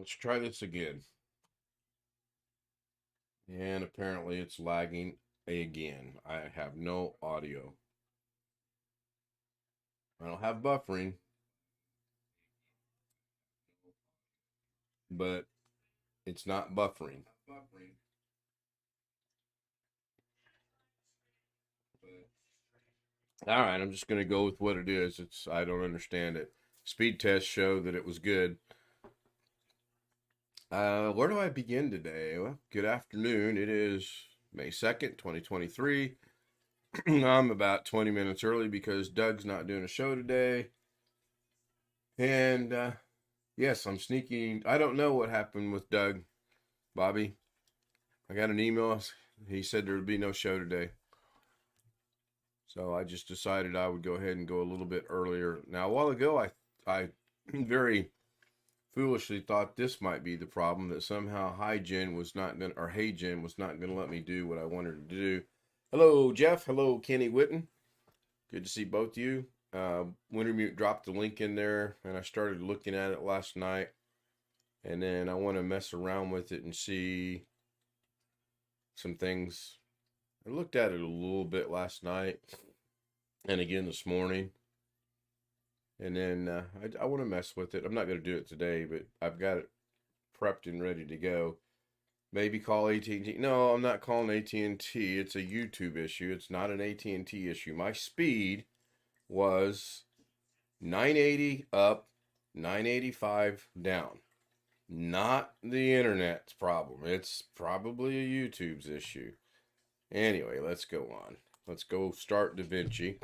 Let's try this again. And apparently it's lagging again. I have no audio. I don't have buffering, but it's not buffering. All right, I'm just going to go with what it is. I don't understand it. Speed tests show that it was good. Where do I begin today? Well, good afternoon. It is May 2nd, 2023. I'm about 20 minutes early because Doug's not doing a show today. And yes, I'm sneaking. I don't know what happened with Doug, Bobby. I got an email. He said there would be no show today. So I just decided I would go ahead and go a little bit earlier. Now, a while ago, I very foolishly thought this might be the problem, that somehow HeyGen was not going to let me do what I wanted to do. Hello, Jeff. Hello, Kenny Witten. Good to see both of you. Wintermute dropped the link in there, and I started looking at it last night. And then I want to mess around with it and see some things. I looked at it a little bit last night and again this morning. And then I want to mess with it. I'm not going to do it today, but I've got it prepped and ready to go. Maybe call AT&T. No, I'm not calling AT&T. It's a YouTube issue. It's not an AT&T issue. My speed was 980 up, 985 down. Not the internet's problem. It's probably a YouTube's issue. Anyway, let's go on. Let's go start Davinci.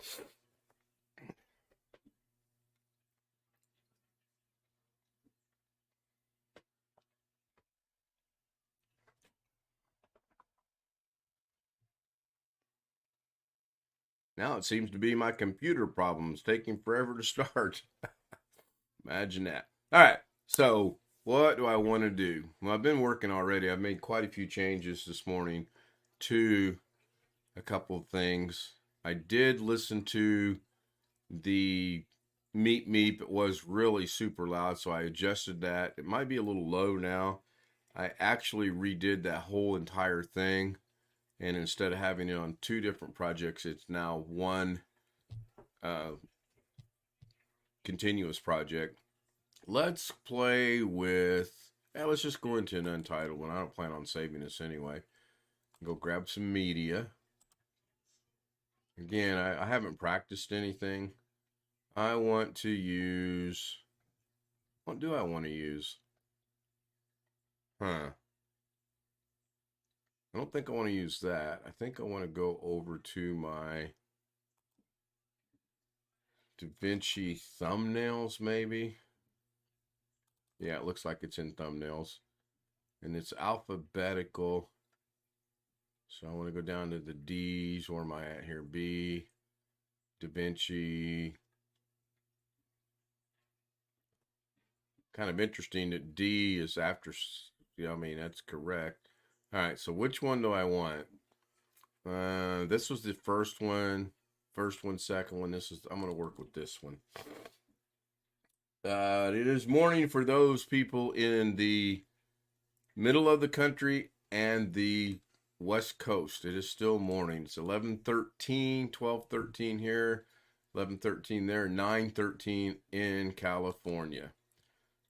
Now it seems to be my computer problems taking forever to start. Imagine that. All right, so what do I want to do? Well, I've been working already. I've made quite a few changes this morning to a couple of things. I did listen to the Meep Meep. It was really super loud, so I adjusted that. It might be a little low now. I actually redid that whole entire thing. And instead of having it on two different projects, it's now one continuous project. Let's play with, let's just go into an untitled one. I don't plan on saving this anyway. Go grab some media. Again, I haven't practiced anything. I want to use, what do I want to use? I don't think I want to use that. I think I want to go over to my Davinci thumbnails, maybe. Yeah, it looks like it's in thumbnails. And it's alphabetical. So I want to go down to the D's. Where am I at here? B, Davinci. Kind of interesting that D is after, I mean, that's correct. All right, so which one do I want? This was the first one, second one. I'm going to work with this one. It is morning for those people in the middle of the country and the West Coast. It is still morning. It's 11:13, 12:13 here, 11:13 there, 9:13 in California.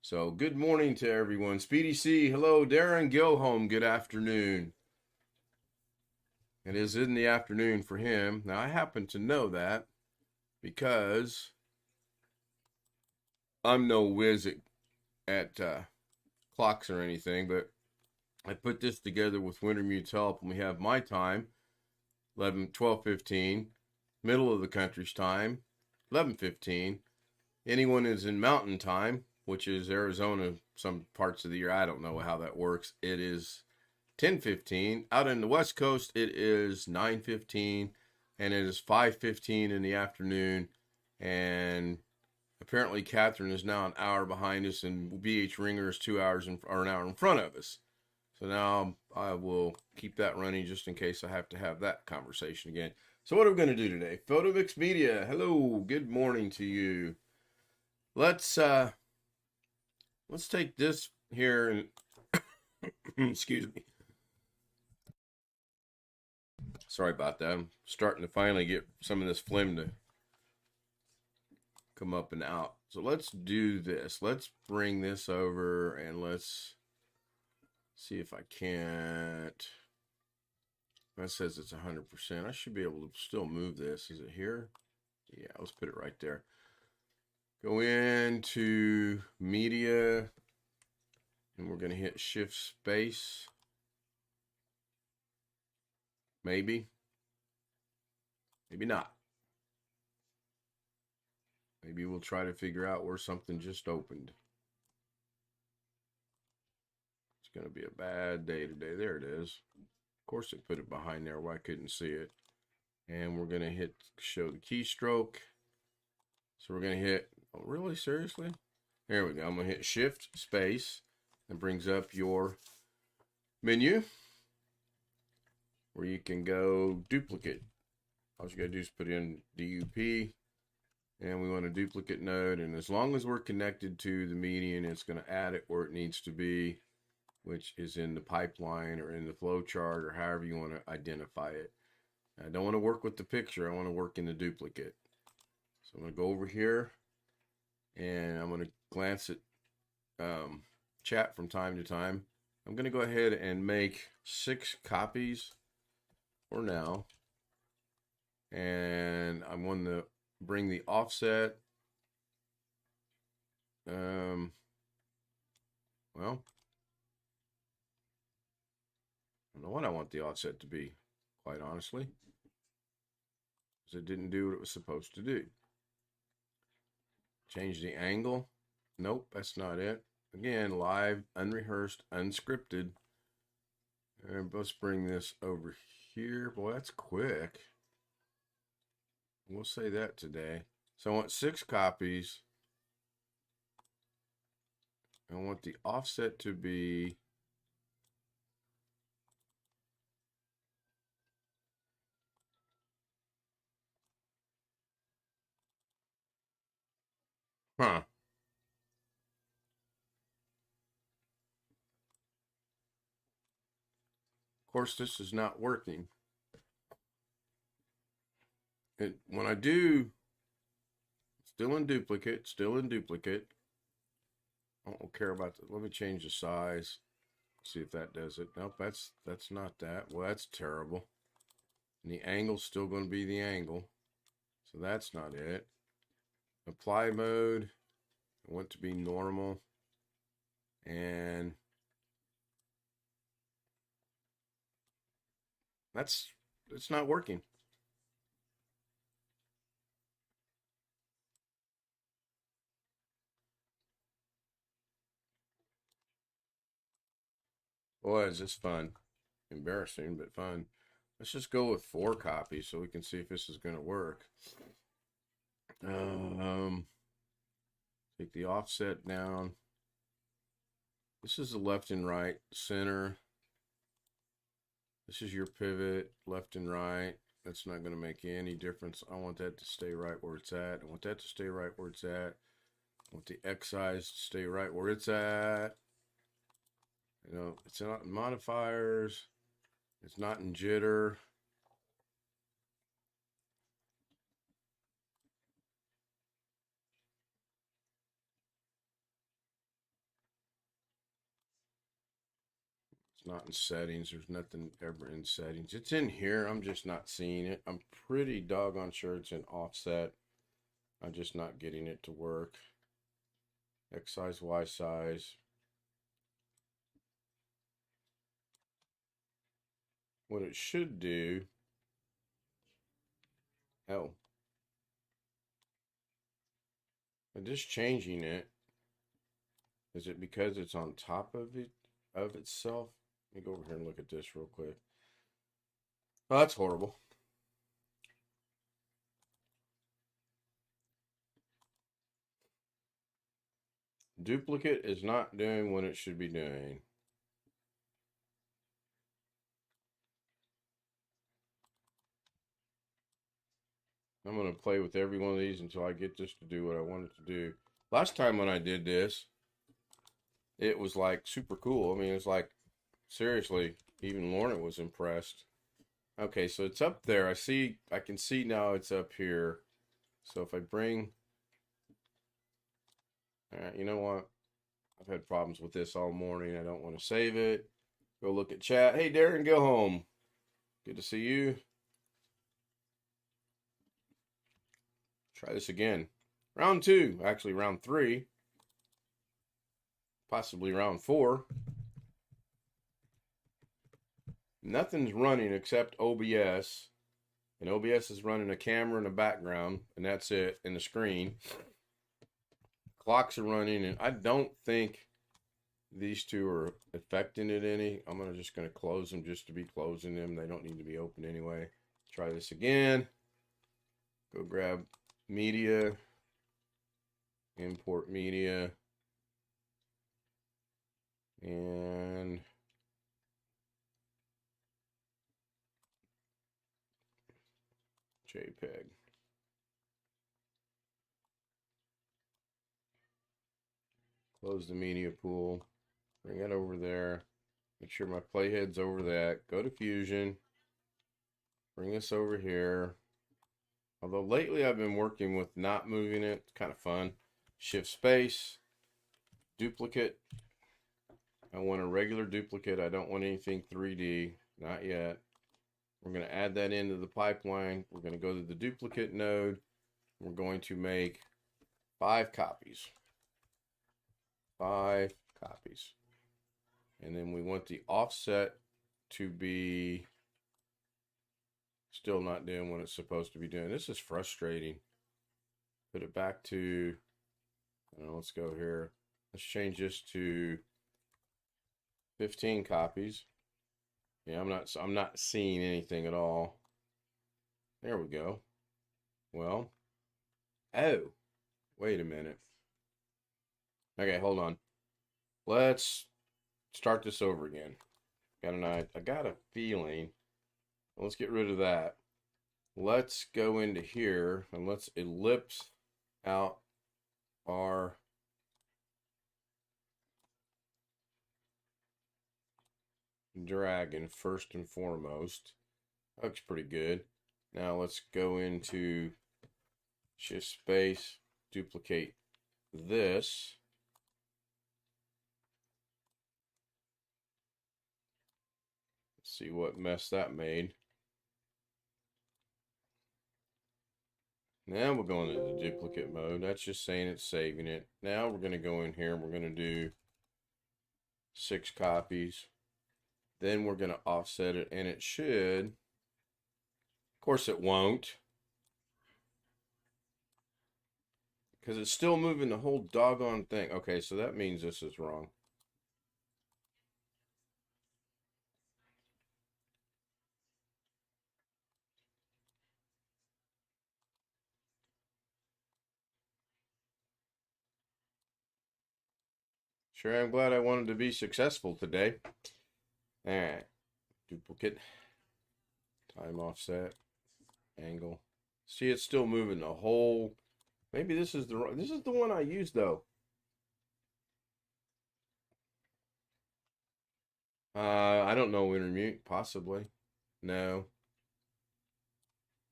So good morning to everyone. Speedy C, hello. Darren Gilholm, good afternoon. It is in the afternoon for him. Now, I happen to know that because I'm no whiz at clocks or anything, but I put this together with Wintermute's help, and we have my time, 12:15, middle of the country's time, 11:15. Anyone is in mountain time, which is Arizona, some parts of the year. I don't know how that works. It is 10:15. Out in the West Coast, it is 9:15, and it is 5:15 in the afternoon. And apparently, Catherine is now an hour behind us, and BH Ringer is 2 hours or an hour in front of us. So now I will keep that running just in case I have to have that conversation again. So what are we going to do today? Photomix Media, hello, good morning to you. Let's take this here and excuse me. Sorry about that. I'm starting to finally get some of this phlegm to come up and out. So let's do this. Let's bring this over and let's see if I can't. That says it's 100%. I should be able to still move this. Is it here? Yeah, let's put it right there. Go into media and we're going to hit shift space. Maybe. Maybe not. Maybe we'll try to figure out where something just opened. It's going to be a bad day today. There it is. Of course it put it behind there where I couldn't see it. And we're going to hit show the keystroke. So we're going to hit, oh, really? Seriously? There we go. I'm going to hit shift space. That brings up your menu where you can go duplicate. All you got to do is put in DUP. And we want a duplicate node, and as long as we're connected to the median, it's going to add it where it needs to be, which is in the pipeline or in the flow chart or however you want to identify it. I don't want to work with the picture. I want to work in the duplicate. So I'm going to go over here, and I'm going to glance at chat from time to time. I'm going to go ahead and make 6 copies for now, and I'm going to bring the offset. Well, I don't know what I want the offset to be, quite honestly, because it didn't do what it was supposed to do. Change the angle. Nope, that's not it. Again, live, unrehearsed, unscripted. And let's bring this over here. Boy, that's quick. We'll say that today. So I want 6 copies. I want the offset to be Of course, this is not working. When I do, still in duplicate. I don't care about that. Let me change the size. See if that does it. Nope, that's not that. Well, that's terrible. And the angle's still going to be the angle. So that's not it. Apply mode. I want to be normal. And it's not working. Boy, is this fun. Embarrassing, but fun. Let's just go with 4 copies so we can see if this is going to work. Take the offset down. This is the left and right, center. This is your pivot, left and right. That's not going to make any difference. I want that to stay right where it's at. I want that to stay right where it's at. I want the X size to stay right where it's at. You know, it's not in modifiers. It's not in jitter. It's not in settings. There's nothing ever in settings. It's in here. I'm just not seeing it. I'm pretty doggone sure it's in offset. I'm just not getting it to work. X size, Y size. What it should do. Oh. I'm just changing it. Is it because it's on top of it, of itself? Let me go over here and look at this real quick. Oh, that's horrible. Duplicate is not doing what it should be doing. I'm going to play with every one of these until I get this to do what I want it to do. Last time when I did this, it was like super cool. I mean, it's like, seriously, even Lorna was impressed. Okay, so it's up there. I can see now it's up here. So if I bring, all right, you know what? I've had problems with this all morning. I don't want to save it. Go look at chat. Hey, Darren, go home. Good to see you. Try this again. Round 2, actually round 3, possibly round 4. Nothing's running except OBS. And OBS is running a camera in the background, and that's it, in the screen. Clocks are running, and I don't think these two are affecting it any. I'm just gonna close them just to be closing them. They don't need to be open anyway. Try this again. Go grab media, import media, and JPEG. Close the media pool. Bring it over there. Make sure my playhead's over that. Go to Fusion. Bring this over here. Although lately I've been working with not moving it. It's kind of fun. Shift space. Duplicate. I want a regular duplicate. I don't want anything 3D. Not yet. We're going to add that into the pipeline. We're going to go to the duplicate node. We're going to make 5 copies. 5 copies. And then we want the offset to be still not doing what it's supposed to be doing. This is frustrating. Put it back to, let's go here. Let's change this to 15 copies. Yeah, I'm not seeing anything at all. There we go. Well, oh, wait a minute. Okay, hold on. Let's start this over again. I got a feeling. Let's get rid of that. Let's go into here and let's ellipse out our dragon first and foremost. Looks pretty good. Now let's go into shift space, duplicate this. Let's see what mess that made. Now we're going into the duplicate mode. That's just saying it's saving it. Now we're going to go in here and we're going to do 6 copies. Then we're going to offset it, and it should. Of course it won't, because it's still moving the whole doggone thing. Okay, so that means this is wrong. Sure, I'm glad I wanted to be successful today. All right, duplicate, time offset, angle. See, it's still moving the whole. Maybe this is the one I used though. I don't know, Intermute, possibly. No.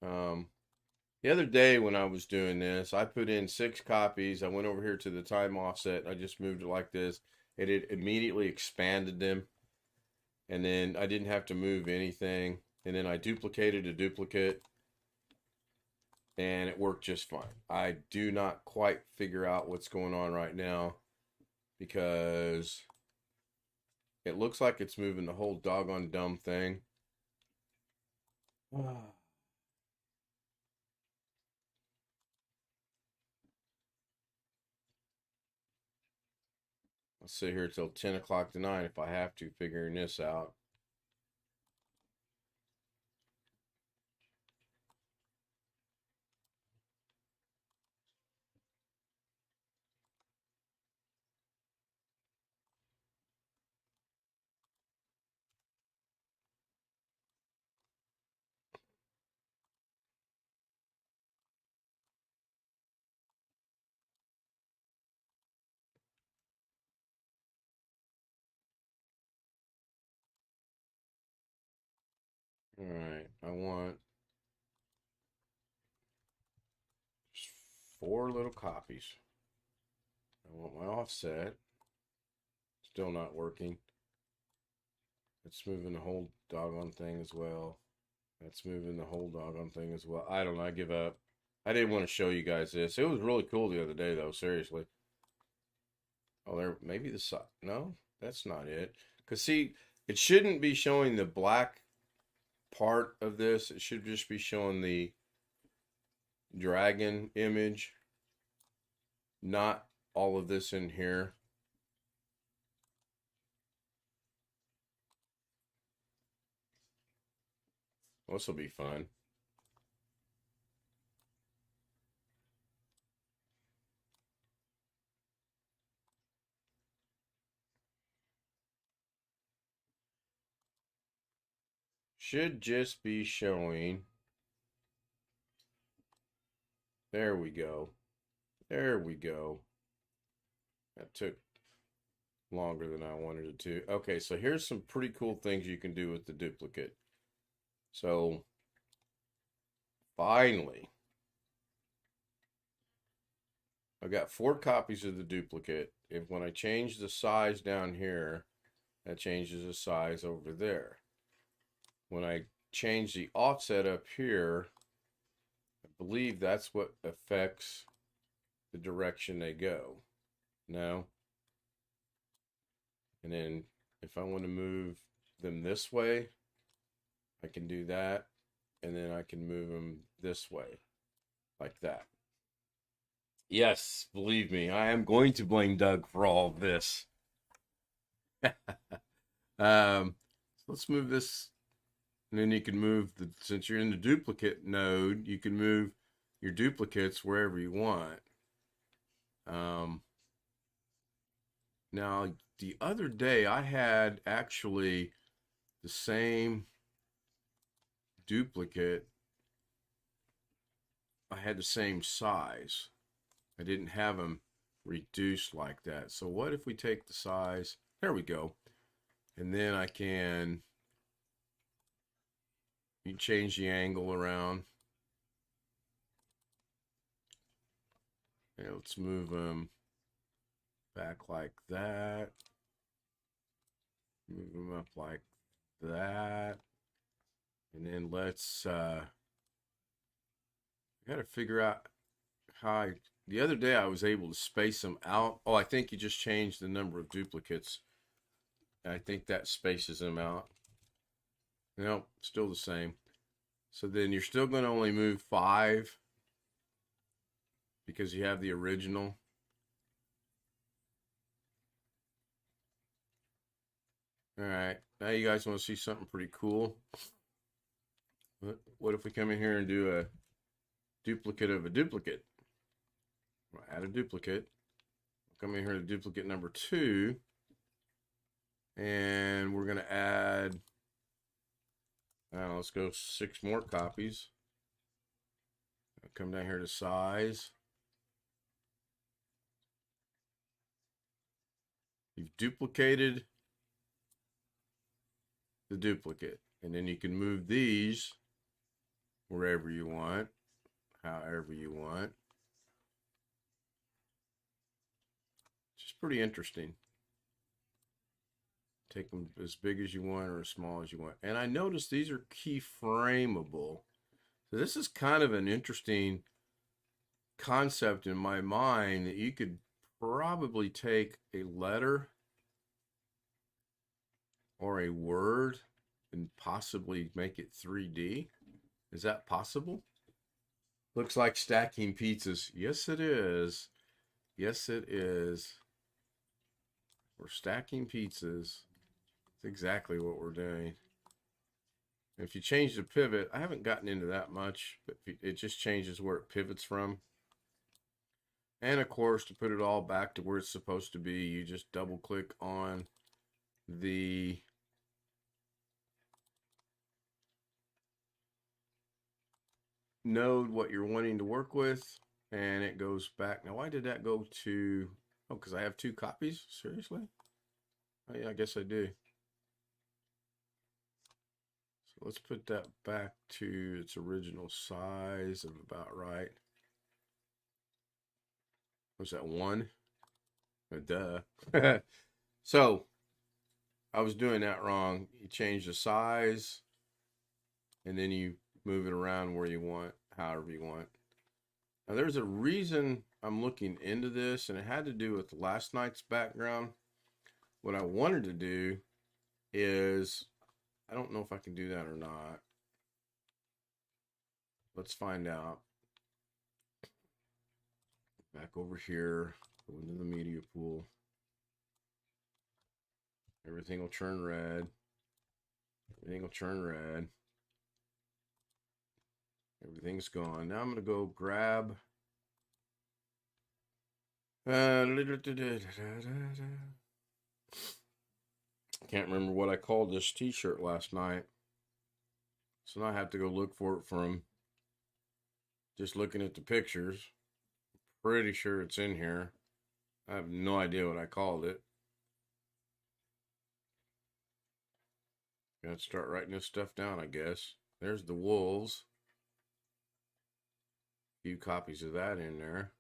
The other day when I was doing this, I put in 6 copies. I went over here to the time offset. I just moved it like this. It immediately expanded them. And then I didn't have to move anything. And then I duplicated a duplicate. And it worked just fine. I do not quite figure out what's going on right now, because it looks like it's moving the whole doggone dumb thing. I'll sit here till 10 o'clock tonight if I have to, figuring this out. All right, I want just 4 little copies. I want my offset. Still not working. It's moving the whole doggone thing as well. That's moving the whole doggone thing as well. I don't know. I give up. I didn't want to show you guys this. It was really cool the other day, though. Seriously. Oh, there. Maybe the side. No, that's not it. Because, see, it shouldn't be showing the black part of this. It should just be showing the dragon image. Not all of this in here. This will be fun. Should just be showing. There we go. There we go. That took longer than I wanted it to. Okay, so here's some pretty cool things you can do with the duplicate. So finally, I've got 4 copies of the duplicate. If when I change the size down here, that changes the size over there. When I change the offset up here, I believe that's what affects the direction they go. No. And then if I want to move them this way, I can do that. And then I can move them this way, like that. Yes, believe me, I am going to blame Doug for all of this. So let's move this. And then you can move since you're in the duplicate node, you can move your duplicates wherever you want. Now, the other day I had actually the same duplicate. I had the same size. I didn't have them reduced like that. So what if we take the size? There we go. And then I can change the angle around. And let's move them back like that. Move them up like that. And then let's, I got to figure out how the other day I was able to space them out. Oh, I think you just changed the number of duplicates. I think that spaces them out. No, still the same. So then you're still going to only move 5 because you have the original. All right, now you guys want to see something pretty cool. What if we come in here and do a duplicate of a duplicate? We'll add a duplicate. We'll come in here to duplicate number 2. And we're going to add, let's go 6 more copies. I'll come down here to size. You've duplicated the duplicate. And then you can move these wherever you want, however you want. Just pretty interesting. Take them as big as you want or as small as you want. And I noticed these are keyframeable. So this is kind of an interesting concept in my mind that you could probably take a letter or a word and possibly make it 3D. Is that possible? Looks like stacking pizzas. Yes, it is. Yes, it is. We're stacking pizzas. That's exactly what we're doing. If you change the pivot, I haven't gotten into that much, but it just changes where it pivots from. And of course, to put it all back to where it's supposed to be, you just double click on the node, what you're wanting to work with, and it goes back. Now, why did that go to, oh, because I have 2 copies? Seriously? Oh, yeah, I guess I do. So let's put that back to its original size of about right. Was that 1? Oh, duh. So I was doing that wrong. You change the size and then you move it around where you want, however you want. Now there's a reason I'm looking into this, and it had to do with last night's background. What I wanted to do is, I don't know if I can do that or not. Let's find out. Back over here, go into the media pool. Everything will turn red. Everything will turn red. Everything's gone. Now I'm going to go grab. Can't remember what I called this t-shirt last night. So now I have to go look for it from just looking at the pictures. Pretty sure it's in here. I have no idea what I called it. Gotta start writing this stuff down, I guess. There's the wolves. A few copies of that in there.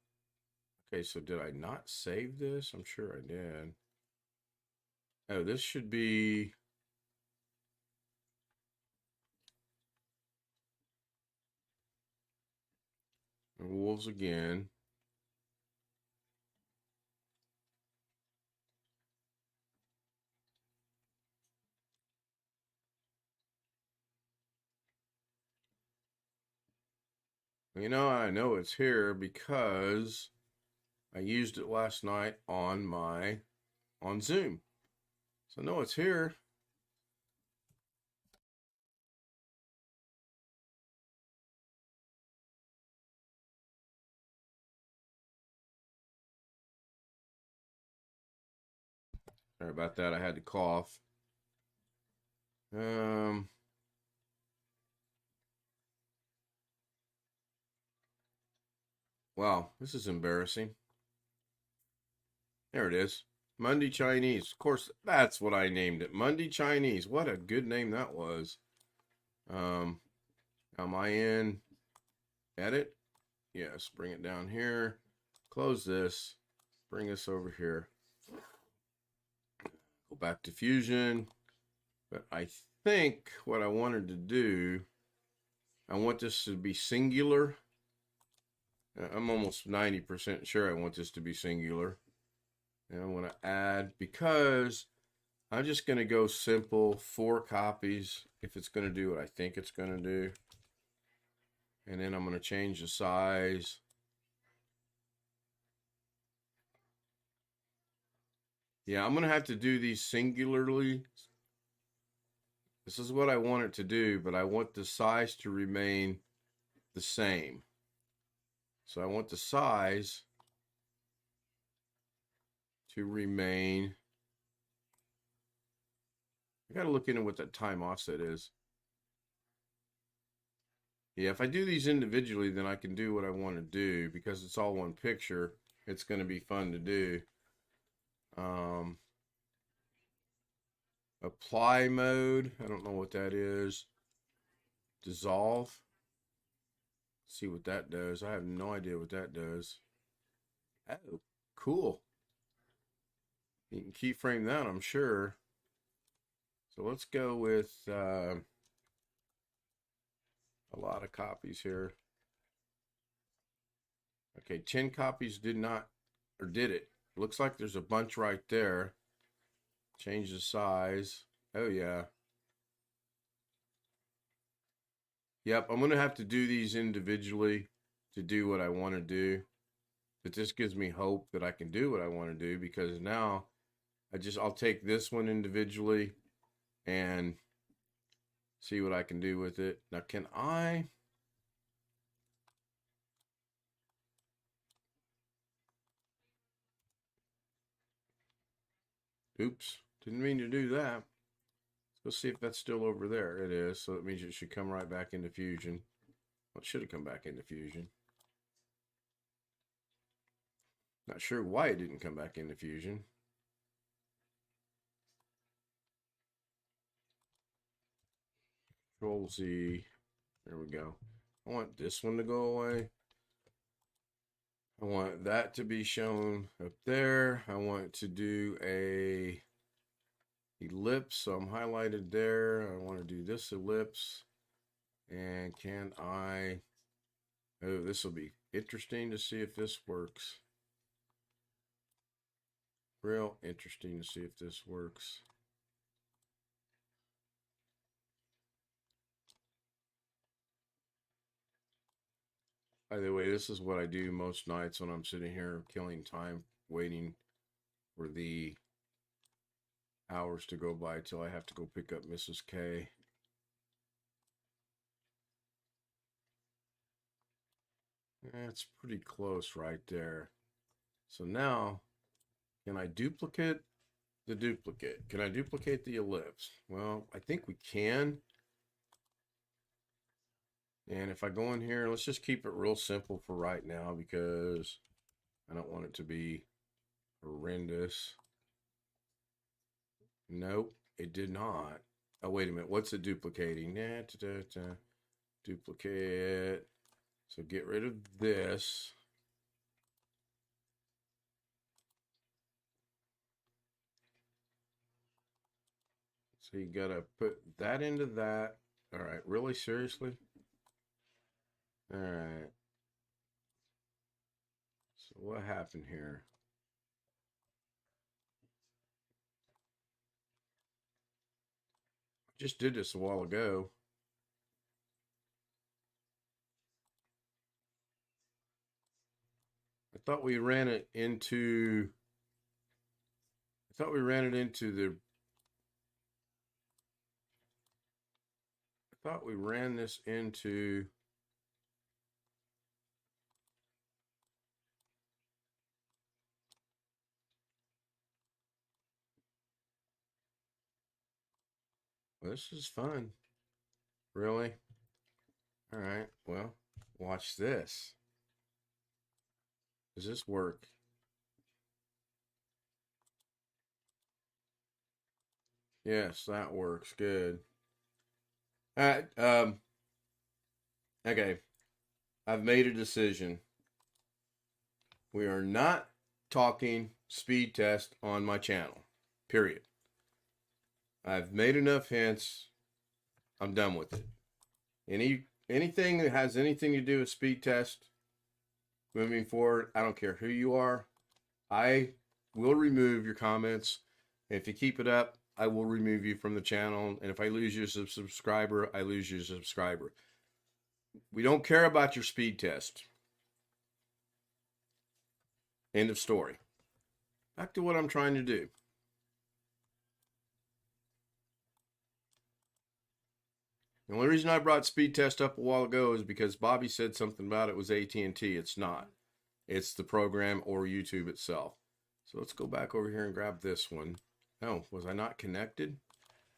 Okay, so did I not save this? I'm sure I did. Oh, this should be... wolves again. You know, I know it's here because I used it last night on Zoom. So I know it's here. Sorry about that. I had to cough. Wow, this is embarrassing. There it is. Monday Chinese. Of course, that's what I named it. Monday Chinese. What a good name that was. Am I in edit? Yes, bring it down here. Close this. Bring this over here. Go back to Fusion. But I think what I wanted to do, I want this to be singular. I'm almost 90% sure I want this to be singular. And I want to add, because I'm just going to go simple, 4 copies if it's going to do what I think it's going to do. And then I'm going to change the size. Yeah, I'm going to have to do these singularly. This is what I want it to do, but I want the size to remain the same. So I want the size to remain. I got to look into what that time offset is. Yeah, if I do these individually, then I can do what I want to do because it's all one picture. It's going to be fun to do. Apply mode. I don't know what that is. Dissolve. Let's see what that does. I have no idea what that does. Oh, cool. You can keyframe that, I'm sure. So let's go with a lot of copies here. Okay, 10 copies did not, or did it? Looks like there's a bunch right there. Change the size. Oh, yeah. Yep, I'm going to have to do these individually to do what I want to do. But this gives me hope that I can do what I want to do, because now I'll take this one individually and see what I can do with it. Now, can I... Oops, didn't mean to do that. Let's see if that's still over there. It is, so that means it should come right back into Fusion. Well, it should have come back into Fusion. Not sure why it didn't come back into Fusion. Control Z. There we go. I want this one to go away. I want that to be shown up there. I want to do a ellipse, so I'm highlighted there. I want to do this ellipse. And can I, oh, this will be interesting to see if this works. Real interesting to see if this works. By the way, this is what I do most nights when I'm sitting here killing time, waiting for the hours to go by till I have to go pick up Mrs. K. That's pretty close right there. So now, can I duplicate the duplicate? Can I duplicate the ellipse? Well, I think we can. And if I go in here, let's just keep it real simple for right now because I don't want it to be horrendous. Nope, it did not. Oh, wait a minute. What's it duplicating? Duplicate. So get rid of this. So you got to put that into that. All right, really seriously? All right. So what happened here? Just did this a while ago. I thought we ran it into the I thought we ran this into well, this is fun. Really? All right. Well, watch this. Does this work? Yes, that works. Good. All right. Okay. I've made a decision. We are not talking speed test on my channel. Period. I've made enough hints. I'm done with it. Anything that has anything to do with speed test moving forward, I don't care who you are. I will remove your comments. If you keep it up, I will remove you from the channel. And if I lose you as a subscriber, I lose you as a subscriber. We don't care about your speed test. End of story. Back to what I'm trying to do. The only reason I brought speed test up a while ago is because Bobby said something about it was AT&T. It's not. It's the program or YouTube itself. So let's go back over here and grab this one. Oh, was I not connected?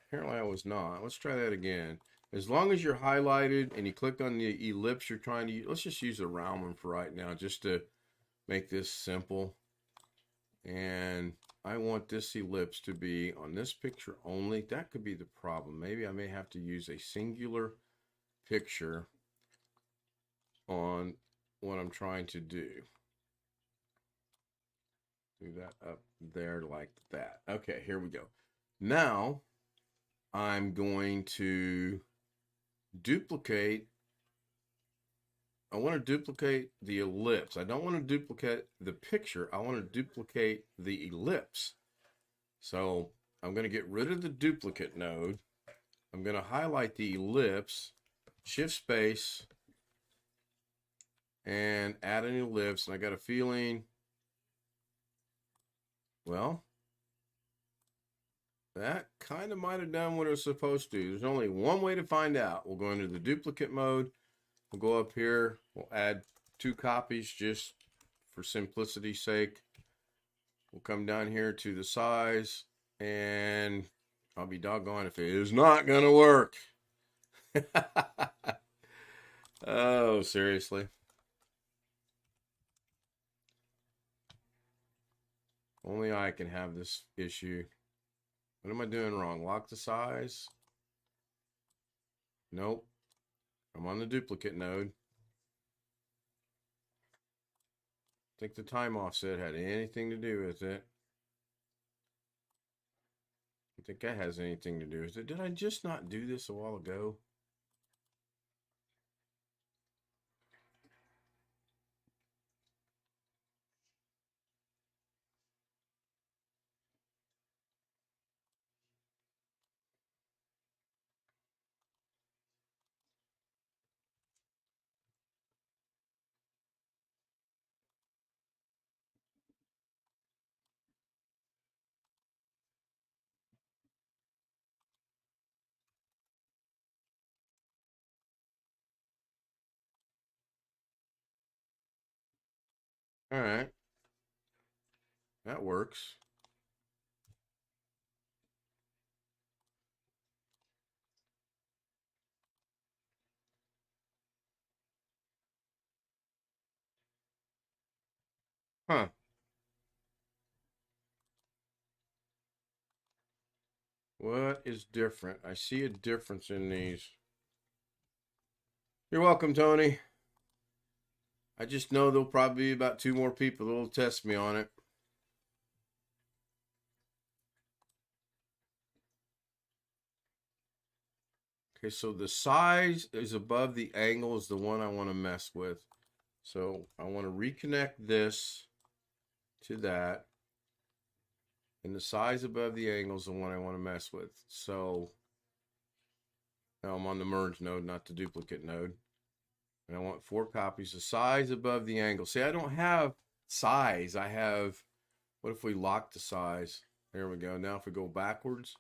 Apparently I was not. Let's try that again. As long as you're highlighted and you click on the ellipse you're trying to use, let's just use a round one for right now just to make this simple. And I want this ellipse to be on this picture only. That could be the problem. Maybe I may have to use a singular picture on what I'm trying to do. Do that up there like that. Okay, here we go. Now I'm going to duplicate. I want to duplicate the ellipse. I don't want to duplicate the picture. I want to duplicate the ellipse. So I'm going to get rid of the duplicate node. I'm going to highlight the ellipse, shift space, and add an ellipse. And I got a feeling, well, that kind of might have done what it was supposed to. There's only one way to find out. We'll go into the duplicate mode. We'll go up here. We'll add 2 copies just for simplicity's sake. We'll come down here to the size, and I'll be doggone if it is not going to work. Oh, seriously. Only I can have this issue. What am I doing wrong? Lock the size? Nope. I'm on the duplicate node. I think the time offset had anything to do with it. I think that has anything to do with it. Did I just not do this a while ago? All right. That works. Huh. What is different? I see a difference in these. You're welcome, Tony. I just know there'll probably be about 2 more people that'll test me on it. Okay, so the size is above the angle is the one I want to mess with. So I want to reconnect this to that. And the size above the angle is the one I want to mess with. So now I'm on the merge node, not the duplicate node. And I want 4 copies. The size above the angle. See, I don't have size. I have, what if we lock the size? There we go. Now if we go backwards.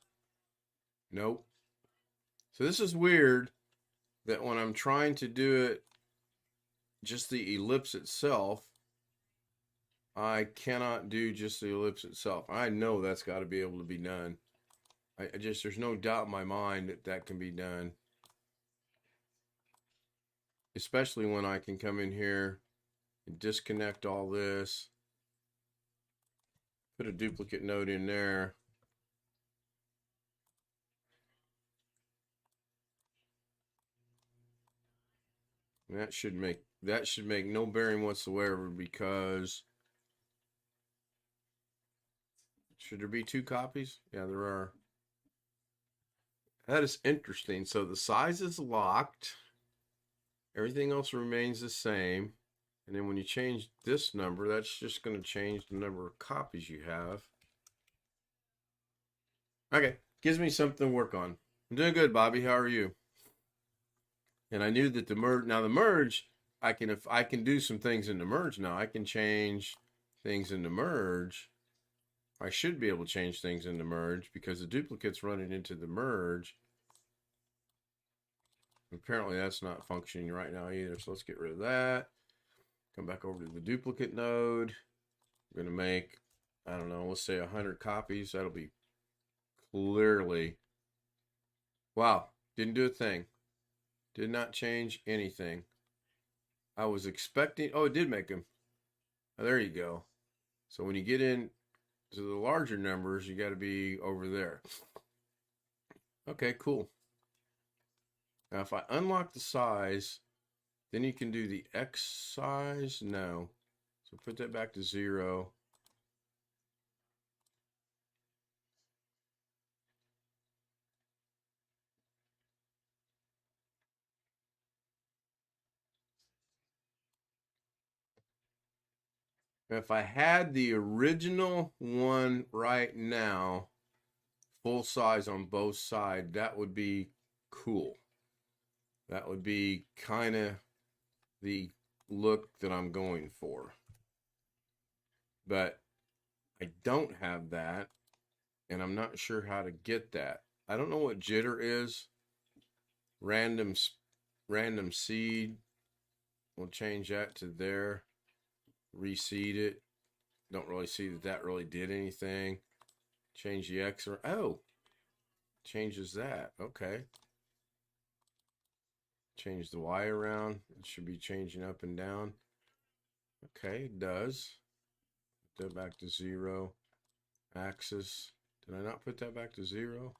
Nope. So this is weird that when I'm trying to do it, just the ellipse itself, I cannot do just the ellipse itself. I know that's got to be able to be done. I just, there's no doubt in my mind that that can be done. Especially when I can come in here and disconnect all this. Put a duplicate node in there. And that should make no bearing whatsoever, because should there be 2 copies? Yeah, there are. That is interesting. So the size is locked. Everything else remains the same. And then when you change this number, that's just going to change the number of copies you have. Okay, gives me something to work on. I'm doing good, Bobby. How are you? And I knew that the merge, if I can do some things in the merge now. I can change things in the merge. I should be able to change things in the merge because the duplicate's running into the merge. Apparently that's not functioning right now either. So let's get rid of that. Come back over to the duplicate node. We're going to make, I don't know, let's say 100 copies. That'll be clearly. Wow, didn't do a thing. Did not change anything. I was expecting, oh, it did make them. Oh, there you go. So when you get in to the larger numbers, you got to be over there. Okay, cool. Now if I unlock the size, then you can do the X size. No. So put that back to 0. If I had the original one right now, full size on both sides, that would be cool. That would be kind of the look that I'm going for. But I don't have that, and I'm not sure how to get that. I don't know what jitter is. Random seed. We'll change that to there. Reseed it. Don't really see that that really did anything. Change the X, or oh, changes that. Okay. Change the Y around. It should be changing up and down. Okay, it does. Put that back to 0. Axis. Did I not put that back to 0?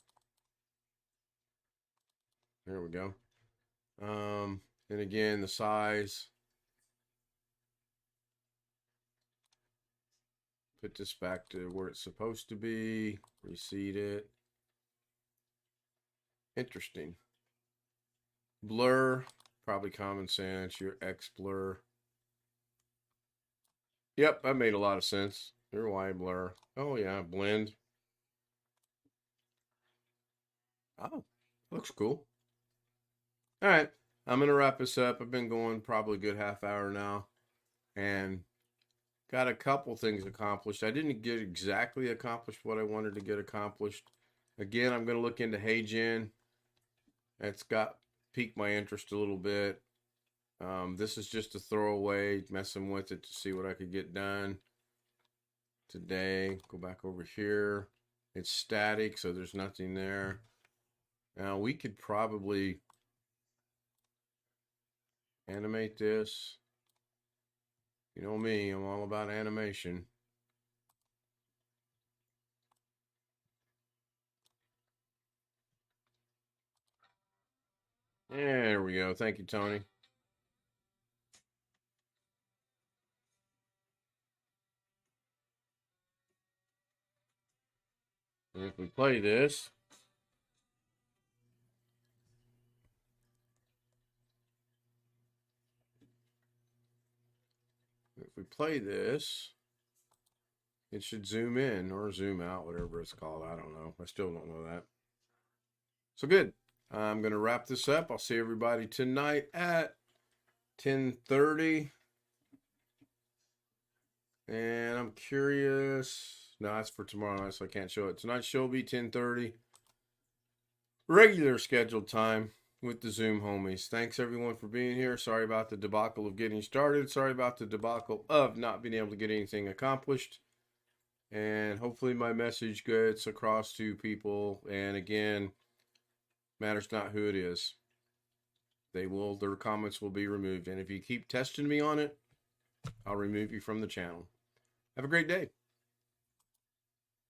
There we go. And again, the size. Put this back to where it's supposed to be. Reseat it. Interesting. Blur, probably common sense. Your X blur. Yep, that made a lot of sense. Your Y blur. Oh yeah, blend. Oh, looks cool. All right, I'm gonna wrap this up. I've been going probably a good half hour now, and got a couple things accomplished. I didn't get exactly accomplished what I wanted to get accomplished. Again, I'm gonna look into HeyGen. That's got piqued my interest a little bit. This is just a throwaway, messing with it to see what I could get done today. Go back over here. It's static, so there's nothing there. Now we could probably animate this. You know me, I'm all about animation. There we go. Thank you, Tony. And if we play this, it should zoom in or zoom out, whatever it's called. I don't know. I still don't know that. So good. I'm going to wrap this up. I'll see everybody tonight at 10:30. And I'm curious. No, that's for tomorrow night, so I can't show it. Tonight's show will be 10:30. Regular scheduled time with the Zoom homies. Thanks everyone for being here. Sorry about the debacle of getting started. Sorry about the debacle of not being able to get anything accomplished. And hopefully my message gets across to people. And again, matters not who it is. Their comments will be removed. And if you keep testing me on it, I'll remove you from the channel. Have a great day.